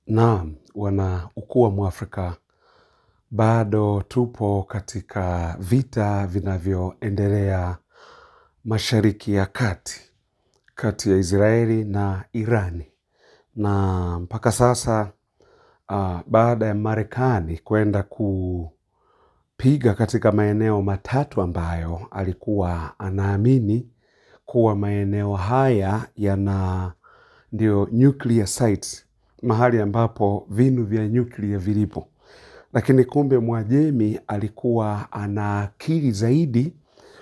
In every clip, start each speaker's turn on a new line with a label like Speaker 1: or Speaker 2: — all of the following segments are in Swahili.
Speaker 1: Naam, wana ukuu wa Mwafrika, bado tupo katika vita vinavyoendelea Mashariki ya Kati, kati ya Israeli na Irani. Na mpaka sasa baada ya Marekani kwenda kupiga katika maeneo matatu ambayo alikuwa anaamini kuwa maeneo haya yana ndio nuclear sites, mahali ambapo vinu vya nuclear vilipo. Lakini kumbe Mwajemi alikuwa ana akili zaidi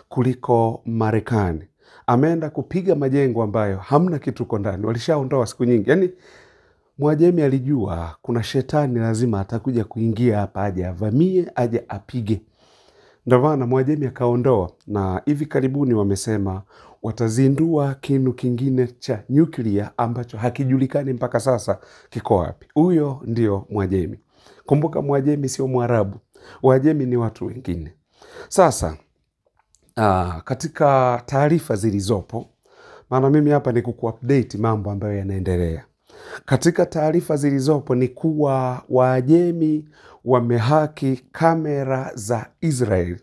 Speaker 1: kuliko Marekani. Ameenda kupiga majengo ambayo hamna kitu kwa ndani, walishaondoa siku nyingi. Yaani Mwajemi alijua kuna shetani lazima atakuja kuingia hapa, aje avamie, aje apige. Ndio maana Mwajemi akaondoa, na hivi karibuni wamesema watazindua kinu kingine cha nuclear ambacho hakijulikani mpaka sasa kiko wapi. Huyo ndio Mwajemi. Kumbuka Mwajemi sio Mwarabu. Wajemi ni watu wengine. Sasa katika taarifa zilizopo, maana mimi hapa ni kukuupdate mambo ambayo yanaendelea. Katika taarifa zilizopo ni kuwa Wajemi wamehaki kamera za Israel.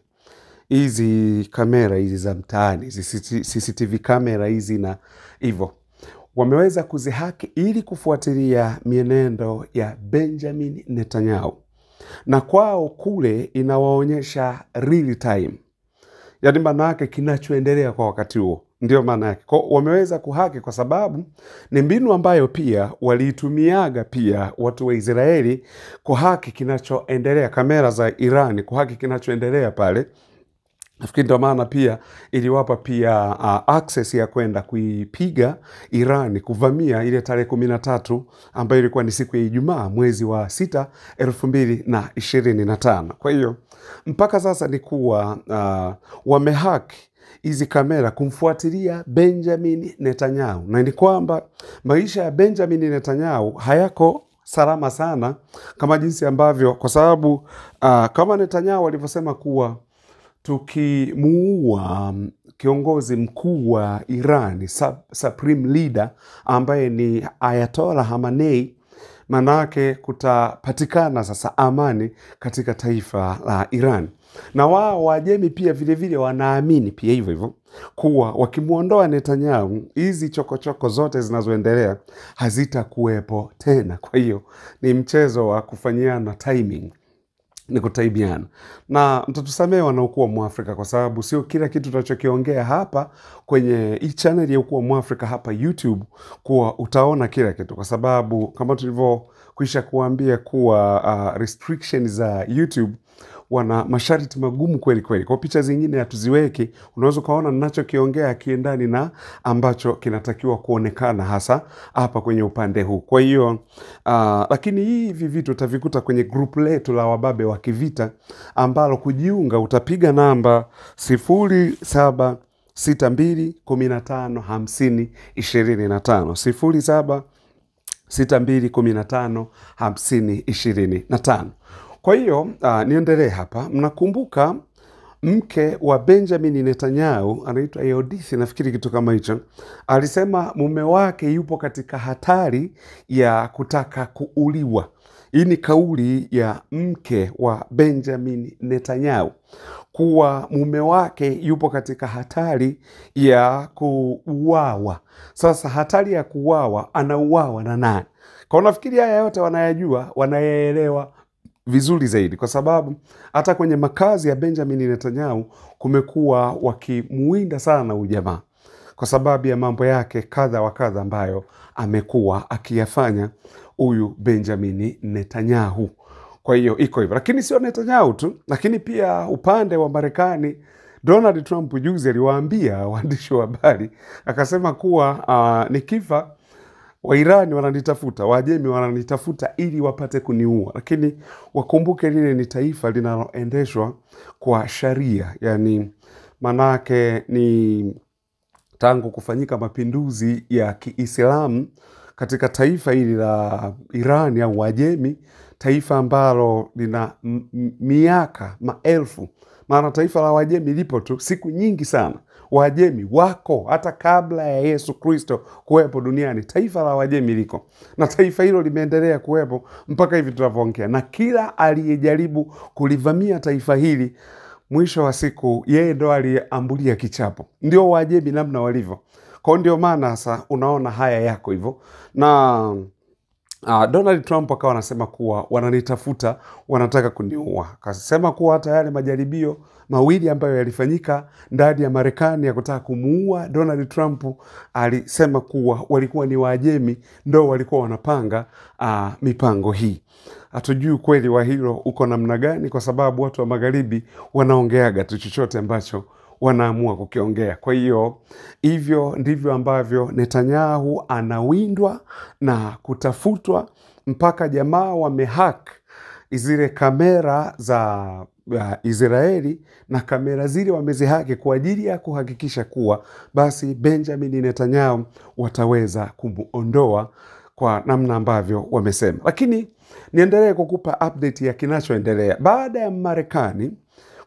Speaker 1: Hizi kamera hizi za mtaani, CCTV kamera hizi na hivyo. Wameweza kuzihaki ili kufuatilia mienendo ya Benjamin Netanyahu. Na kwao kule inawaonyesha real time. Yaani maana yake kinachoendelea kwa wakati huo. Ndio maana yake. Wameweza kuhaki kwa sababu ni mbinu ambayo pia waliitumiaga pia watu wa Israeli kuhaki kinachoendelea, kamera za Irani kuhaki kinachoendelea pale. Nafikiri ndio maana pia iliwapa pia access ya kwenda kuipiga Irani, kuvamia ile tarehe 13 ambayo ilikuwa ni siku ya Ijumaa mwezi wa 6 2025. Kwa hiyo mpaka sasa ni kuwa wamehack hizi kamera kumfuatilia Benjamin Netanyahu, na ni kwamba maisha ya Benjamin Netanyahu hayako salama sana kama jinsi ambavyo, kwa sababu kama Netanyahu alivyosema kuwa tukimuua kiongozi mkuu wa Iran, supreme leader ambaye ni Ayatollah Khamenei, manake kutapatikana sasa amani katika taifa la Iran. Na wao Wajemi pia vile vile wanaamini pia hivyo hivyo kuwa wakimuondoa Netanyahu, hizi chokochoko zote zinazoendelea hazitakuwepo tena. Kwa hiyo ni mchezo wa kufanyiana timing, ni kutaibiana. Na mtatusamee wanaokuwa wa Mwafrika, kwa sababu sio kila kitu tunachokiongea hapa kwenye hii channel ya ukuu wa Mwafrika hapa YouTube kuwa utaona kila kitu, kwa sababu kama tulivyokwisha kuambia kuwa restrictions za YouTube wana masharti magumu kweli kweli. Kwa picha zingine hatuziweki, unaweza kaona ninachokiongea kiendani na ambacho kinatakiwa kuonekana hasa hapa kwenye upande huu. Kwa hiyo lakini hivi vitu utavikuta kwenye group letu la wababe wa kivita, ambalo kujiunga utapiga namba 0762155025 0762155025. Kwa hiyo niendelee hapa. Mnakumbuka mke wa Benjamin Netanyahu anaitwa Eodithi, nafikiri kitu kama hicho, alisema mume wake yupo katika hatari ya kutaka kuuliwa. Hii ni kauli ya mke wa Benjamin Netanyahu, kuwa mume wake yupo katika hatari ya kuuawa. Sasa hatari ya kuuawa, anauawa na nani? Kwa nafikiri haya yote wanayajua, wanayaelewa vizuri zaidi, kwa sababu hata kwenye makazi ya Benjamin Netanyahu kumekuwa wakimuinda sana ujamaa kwa sababu ya mambo yake kadha wa kadha ambayo amekuwa akiyafanya huyu Benjamin Netanyahu. Kwa hiyo iko hivyo, lakini sio Netanyahu tu, lakini pia upande wa Marekani Donald Trump juzi aliwaambia waandishi wa habari, akasema kuwa nikifa Wairani wananitafuta, Wajemi wananitafuta ili wapate kuniua. Lakini wakumbuke lile ni taifa linaloendeshwa kwa sharia. Yani manake ni tangu kufanyika mapinduzi ya Kiislamu katika taifa hili la Irani au Wajemi, taifa ambalo lina miaka maelfu. Maana taifa la Wajemi lipo tu siku nyingi sana. Waajemi wako hata kabla ya Yesu Kristo kuwepo duniani. Taifa la Waajemi liko, na taifa hilo limeendelea kuwepo mpaka hivi tunavyoongea, na kila aliyejaribu kulivamia taifa hili, mwisho wa siku yeye ndo aliyeambulia kichapo. Ndio Waajemi namna walivyo. Kwa ndio maana sasa unaona haya yako hivyo. Na Donald Trump akawa anasema kuwa wananitafuta, wanataka kuniua. Akasema kuwa hata yale majaribio mawili ambayo yalifanyika ndani ya Marekani ya kutaka kumuua Donald Trump, alisema kuwa walikuwa ni Waajemi ndio walikuwa wanapanga mipango hii. Hatujui kweli wa hilo uko namna gani, kwa sababu watu wa magharibi wanaongeaga tu chochote ambacho wanaamua kukiongea. Kwa hiyo hivyo ndivyo ambavyo Netanyahu anawindwa na kutafutwa, mpaka jamaa wamehack zile kamera za Israeli, na kamera zile wamezihaki kwa ajili ya kuhakikisha kuwa basi Benjamin Netanyahu wataweza kumuondoa kwa namna ambavyo wamesema. Lakini niendelee kukupa update ya kinachoendelea. Baada ya Marekani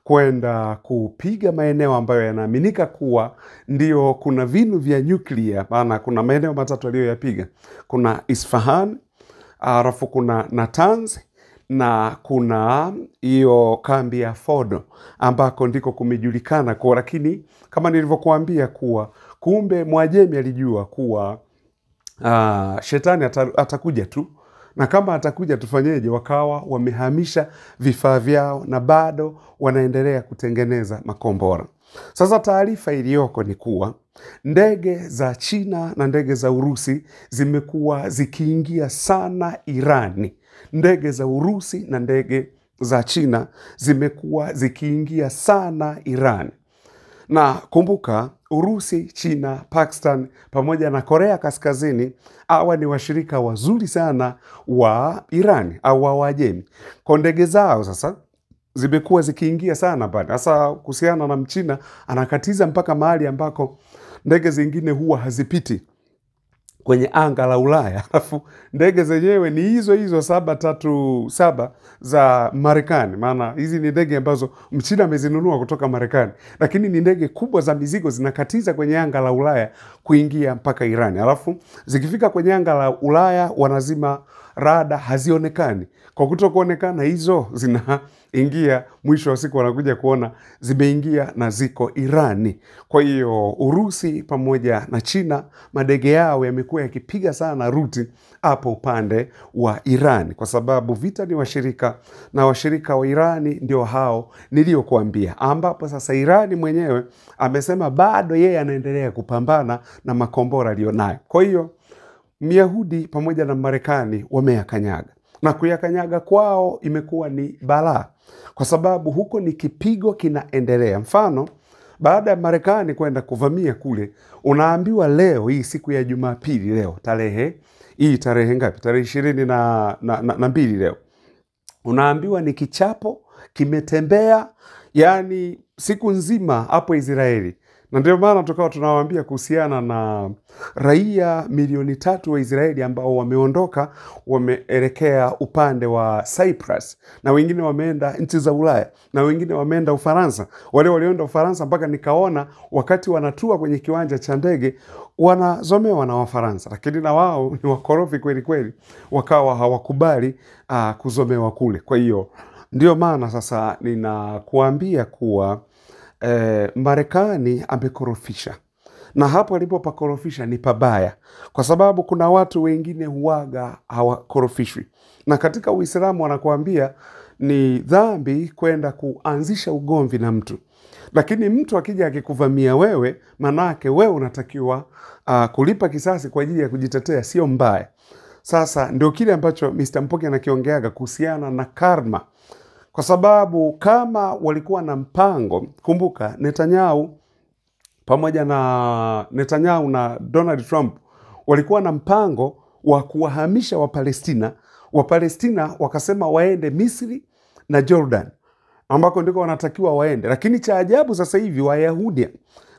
Speaker 1: kwenda kupiga maeneo ambayo yanaaminika kuwa ndio kuna vinu vya nyuklia, maana kuna maeneo matatu aliyoyapiga. Kuna Isfahan, alafu kuna Natanz, na kuna hiyo kambi ya Fordo ambako ndiko kumejulikana kwa. Lakini kama nilivyokuambia kuwa kumbe Mwajemi alijua kuwa shetani atakuja tu, na kama atakuja tufanyeje? Wakawa wamehamisha vifaa vyao na bado wanaendelea kutengeneza makombora. Sasa taarifa iliyoko ni kuwa ndege za China na ndege za Urusi zimekuwa zikiingia sana Irani. Ndege za Urusi na ndege za China zimekuwa zikiingia sana Irani. Na kumbuka, Urusi, China, Pakistan pamoja na Korea Kaskazini, hawa ni washirika wazuri sana wa Irani au wa Waajemi. Kwa ndege zao sasa zimekuwa zikiingia sana pale. Sasa kuhusiana na Mchina, anakatiza mpaka mahali ambako ndege zingine huwa hazipiti kwenye anga la Ulaya. Alafu ndege zenyewe ni hizo 737 za Marekani. Maana hizi ni ndege ambazo Mchina amezinunua kutoka Marekani, lakini ni ndege kubwa za mizigo, zinakatiza kwenye anga la Ulaya kuingia mpaka Irani. Alafu zikifika kwenye anga la Ulaya wanazima rada, hazionekani. Kwa kutokuonekana hizo zinaingia, mwisho wa siku wanakuja kuona zimeingia na ziko Irani. Kwa hiyo Urusi pamoja na China, madege yao yamekuwa yakipiga sana ruti hapo upande wa Irani, kwa sababu vita ni washirika, na washirika wa Irani ndio hao niliokuambia, ambapo sasa Irani mwenyewe amesema bado yeye anaendelea kupambana na makombora alionayo. Kwa hiyo Myahudi pamoja na Marekani wameyakanyaga, na kuyakanyaga kwao imekuwa ni balaa, kwa sababu huko ni kipigo kinaendelea. Mfano, baada ya Marekani kwenda kuvamia kule, unaambiwa leo hii siku ya Jumapili, leo tarehe ngapi? Tarehe 22 leo. Unaambiwa ni kichapo kimetembea, yani siku nzima hapo Israeli. Na ndio maana tukawa tunawaambia kuhusiana na raia milioni 3 wa Israeli ambao wameondoka, wameelekea upande wa Cyprus, na wengine wameenda nchi za Ulaya, na wengine wameenda Ufaransa. Wale walioenda Ufaransa mpaka nikaona wakati wanatua kwenye kiwanja cha ndege wanazomewa na Wafaransa, lakini na wao ni wakorofi kweli kweli, wakawa hawakubali kuzomewa kule. Kwa hiyo ndio maana sasa ninakuambia kuwa Marekani amekorofisha, na hapo alipopakorofisha ni pabaya, kwa sababu kuna watu wengine huaga hawakorofishwi. Na katika Uislamu wanakuambia ni dhambi kwenda kuanzisha ugomvi na mtu, lakini mtu akija akikuvamia wewe, manake wewe unatakiwa kulipa kisasi kwa ajili ya kujitetea, sio mbaya. Sasa ndio kile ambacho Mr. Mpoki anakiongeaga kuhusiana na karma. Kwa sababu kama walikuwa na mpango, kumbuka Netanyahu na Donald Trump walikuwa na mpango wa kuwahamisha Wapalestina. Wapalestina wakasema waende Misri na Jordan, ambako ndiko wanatakiwa waende. Lakini cha ajabu sasa hivi Wayahudi,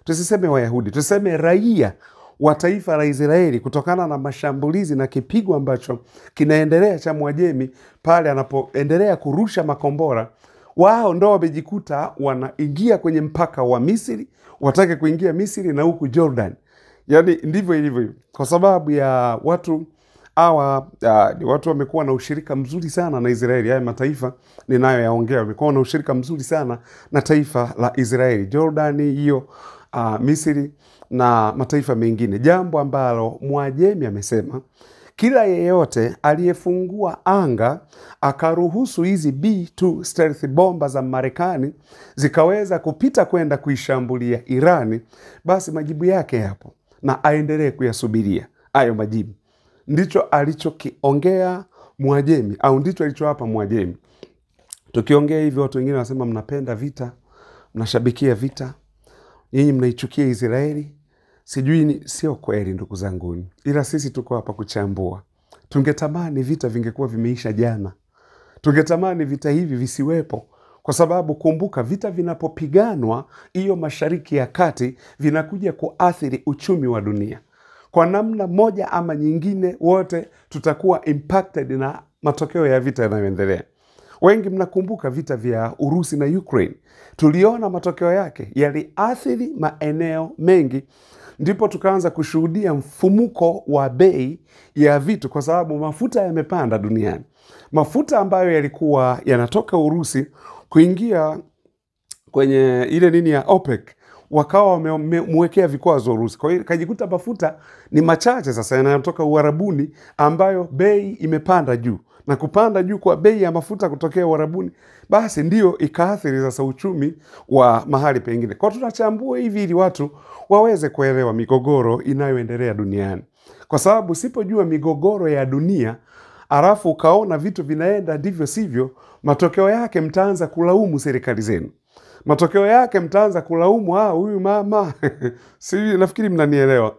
Speaker 1: tusiseme raia wa taifa la Israeli, kutokana na mashambulizi na kipigo ambacho kinaendelea cha Mwajemi pale anapoendelea kurusha makombora, wao ndo wamejikuta wanaingia kwenye mpaka wa Misri, watake kuingia Misri na huku Jordan. Yani ndivyo ilivyo, kwa sababu ya watu hawa. Ni watu wamekuwa na ushirika mzuri sana na Israeli. Haya mataifa ninayo yaongea wamekuwa na ushirika mzuri sana na taifa la Israeli, Jordani hiyo, Misri na mataifa mengine, jambo ambalo Mwajemi amesema kila yeyote aliyefungua anga akaruhusu hizi B2 stealth bomba za Marekani zikaweza kupita kwenda kuishambulia Irani, basi majibu yake yapo na aendelee kuyasubiria hayo majibu. Ndicho alichokiongea Mwajemi, au ndicho alichowapa Mwajemi. Tukiongea hivyo, watu wengine wanasema mnapenda vita, mnashabikia vita, nyinyi mnaichukia Israeli. Sijui sio kweli ndugu zangu, ila sisi tuko hapa kuchambua. Tungetamani vita vingekuwa vimeisha jana. Tungetamani vita hivi visiwepo, kwa sababu kumbuka, vita vinapopiganwa hiyo Mashariki ya Kati vinakuja kuathiri uchumi wa dunia. Kwa namna moja ama nyingine, wote tutakuwa impacted na matokeo ya vita yanayoendelea. Wengi mnakumbuka vita vya Urusi na Ukraine. Tuliona matokeo yake yaliathiri maeneo mengi. Ndipo tukaanza kushuhudia mfumuko wa bei ya vitu, kwa sababu mafuta yamepanda duniani. Mafuta ambayo yalikuwa yanatoka Urusi kuingia kwenye ile nini ya OPEC, wakawa wamemwekea vikwazo Urusi. Kwa hiyo kajikuta mafuta ni machache sasa yanayotoka Uarabuni, ambayo bei imepanda juu, na kupanda juu kwa bei ya mafuta kutokea Uarabuni, basi ndio ikaathiri sasa uchumi wa mahali pengine. Kwa tunachambua hivi ili watu waweze kuelewa migogoro inayoendelea duniani, kwa sababu sipojua migogoro ya dunia alafu ukaona vitu vinaenda ndivyo sivyo, matokeo yake mtaanza kulaumu serikali zenu. Matokeo yake mtaanza kulaumu huyu mama si nafikiri mnanielewa,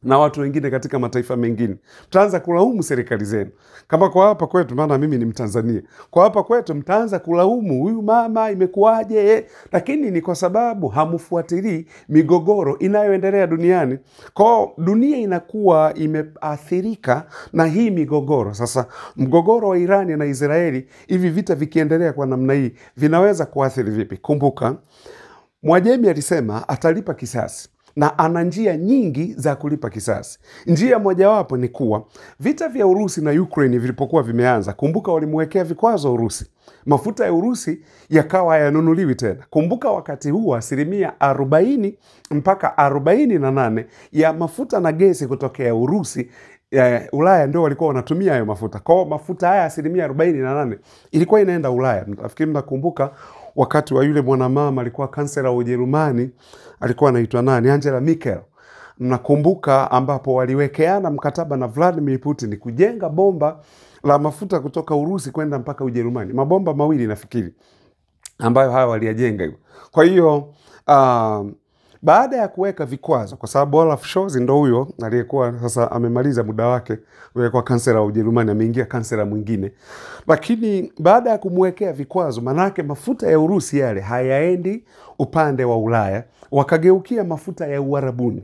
Speaker 1: na watu wengine katika mataifa mengine mtaanza kulaumu serikali zenu. Kama kwa hapa kwetu, maana mimi ni Mtanzania, kwa hapa kwetu mtaanza kulaumu huyu mama imekuaje, lakini ni kwa sababu hamfuatilii migogoro inayoendelea duniani. Kwa dunia inakuwa imeathirika na hii migogoro. Sasa mgogoro wa Irani na Israeli, hivi vita vikiendelea kwa namna hii vinaweza kuathiri vipi? Kumbuka Mwajemi alisema atalipa kisasi, na ana njia nyingi za kulipa kisasi. Njia mojawapo ni kuwa vita vya Urusi na Ukraine vilipokuwa vimeanza, kumbuka walimwekea vikwazo Urusi. Mafuta ya Urusi yakawa hayanunuliwi tena. Kumbuka wakati huo 40% mpaka 48% ya mafuta na gesi kutokea Urusi, Ulaya ndio walikuwa wanatumia hayo mafuta. Kwa mafuta haya 48% ilikuwa inaenda Ulaya. Nafikiri mnakumbuka wakati wa yule mwanamama alikuwa kansela wa Ujerumani, alikuwa anaitwa nani? Angela Merkel. Mnakumbuka ambapo waliwekeana mkataba na Vladimir Putin kujenga bomba la mafuta kutoka Urusi kwenda mpaka Ujerumani. Mabomba mawili nafikiri ambayo hawa waliyajenga hivyo. Kwa hiyo baada ya kuweka vikwazo, kwa sababu Olaf Scholz ndo huyo aliyekuwa sasa amemaliza muda wake, aliyekuwa kansela wa Ujerumani, ameingia kansela mwingine. Lakini baada ya kumwekea vikwazo, manake mafuta ya Urusi yale hayaendi upande wa Ulaya, wakageukia mafuta ya Uarabuni.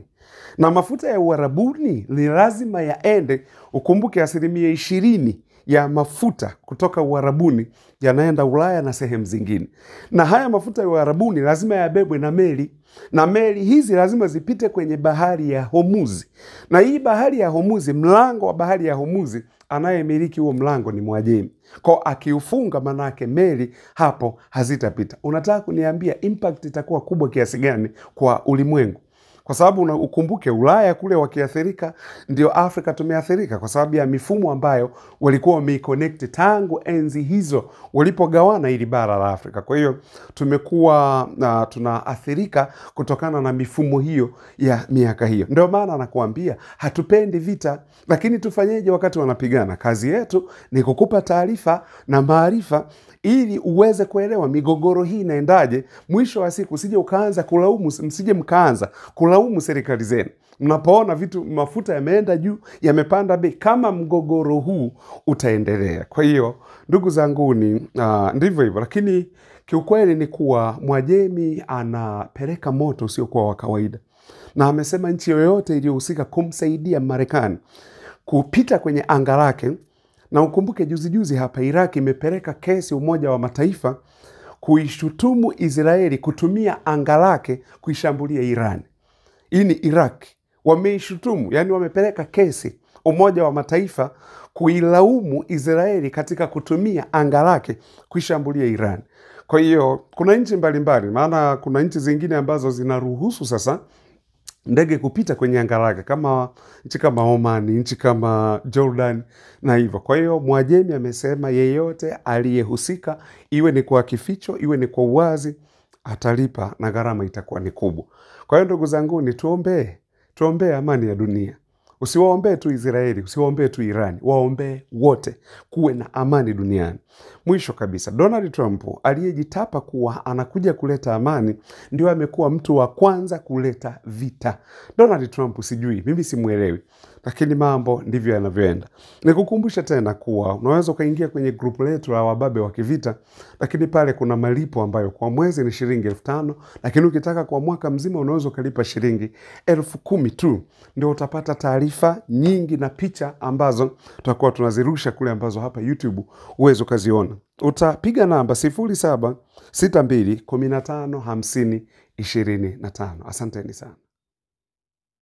Speaker 1: Na mafuta ya Uarabuni ni lazima yaende, ukumbuke 20% ya mafuta kutoka Uarabuni yanaenda Ulaya na sehemu zingine. Na haya mafuta ya Uarabuni lazima yabebwe na meli, na meli hizi lazima zipite kwenye bahari ya Hormuz. Na hii bahari ya Hormuz, mlango wa bahari ya Hormuz, anayemiliki huo mlango ni Mwajemi. Kwa akiufunga, manake meli hapo hazitapita. Unataka kuniambia impact itakuwa kubwa kiasi gani kwa ulimwengu? Kwa sababu ukumbuke Ulaya kule wakiathirika, ndio Afrika tumeathirika, kwa sababu ya mifumo ambayo walikuwa wameconnect tangu enzi hizo walipogawana ili bara la Afrika. Kwa hiyo tumekuwa tunaathirika kutokana na mifumo hiyo ya miaka hiyo. Ndio maana nakuambia hatupendi vita, lakini tufanyeje wakati wanapigana? Kazi yetu ni kukupa taarifa na maarifa ili uweze kuelewa migogoro hii inaendaje. Mwisho wa siku msije mkaanza kulaumu serikali zenu mnapoona vitu mafuta yameenda juu, yamepanda bei, kama mgogoro huu utaendelea. Kwa hiyo ndugu zanguni, ndivyo hivyo. Lakini kiukweli ni kuwa Mwajemi anapeleka moto usiokuwa wa kawaida, na amesema nchi yoyote iliyohusika kumsaidia Marekani kupita kwenye anga lake, Na ukumbuke juzi hapa Iraq imepeleka kesi Umoja wa Mataifa kuishutumu Israeli kutumia anga lake kuishambulia Iran. Hii ni Iraq. Wameishutumu, yani wamepeleka kesi Umoja wa Mataifa kuilaumu Israeli katika kutumia anga lake kuishambulia Iran. Kwa hiyo kuna nchi mbalimbali, maana kuna nchi zingine ambazo zinaruhusu sasa ndege kupita kwenye anga lake, kama nchi kama Oman, nchi kama Jordan na hivyo. Kwa hiyo Mwajemi amesema yeyote aliyehusika, iwe ni kwa kificho, iwe ni kwa uwazi, atalipa na gharama itakuwa ni kubwa. Kwa hiyo ndugu zangu, ni tuombee amani ya dunia. Usiwaombee tu Israeli, usiwaombee tu Irani, waombee wote kuwe na amani duniani. Mwisho kabisa, Donald Trump aliyejitapa kuwa anakuja kuleta amani ndio amekuwa mtu wa kwanza kuleta vita. Donald Trump sijui, mimi simuelewi, lakini mambo ndivyo yanavyoenda. Nikukumbusha tena kuwa unaweza ukaingia kwenye grupu letu la wababe wa kivita, lakini pale kuna malipo ambayo kwa mwezi ni shilingi 5,000, lakini ukitaka kwa mwaka mzima unaweza ukalipa shilingi 10,000 tu. Ndio utapata taarifa nyingi na picha ambazo tutakuwa tunazirusha kule, ambazo hapa YouTube uwezo ukaziona. Utapiga namba 0762 15 50 25. Asanteni sana.